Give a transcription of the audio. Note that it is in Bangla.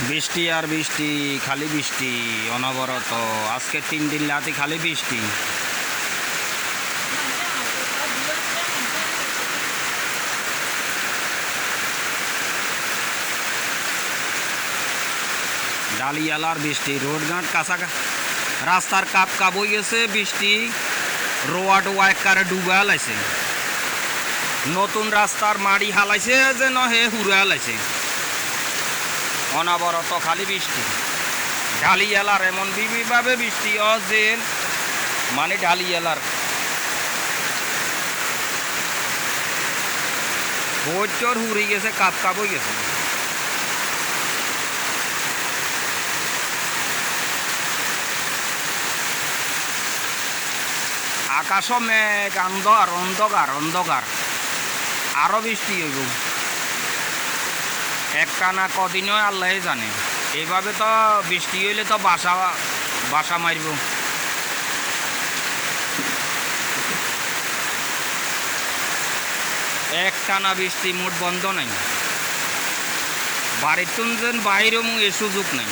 বৃষ্টি আর বৃষ্টি, খালি বৃষ্টি অনবরত। আজকে 3 দিন রাতে খালি বৃষ্টি। ডালিয়ালার বৃষ্টি, রোডঘাট কাঁচা, রাস্তার কাপ কাপ হয়ে গেছে। বৃষ্টি রোয়া টোয়া একবারে ডুবা হালাইছে। নতুন রাস্তার মাড়ি হালাইছে যে নহে হুড়ে হালাইছে। অনবরত খালি বৃষ্টি। ঢালিয়ালার এমন বিভিভাবে বৃষ্টি যে মানে ঢালিয়ালার ভোর হুড়ি গেছে, কাপ কাপ হয়ে গেছে। আকাশও মেঘ, অন্ধকার অন্ধকার অন্ধকার। আরো বৃষ্টি হইব একটানা কদিনও আল্লাহ জানে। এইভাবে তো বৃষ্টি হইলে তো বাসা বাসা মারব। একটানা বৃষ্টি মোট বন্ধ নাই। বাড়ির যেন বাইরেও এ সুযোগ নাই।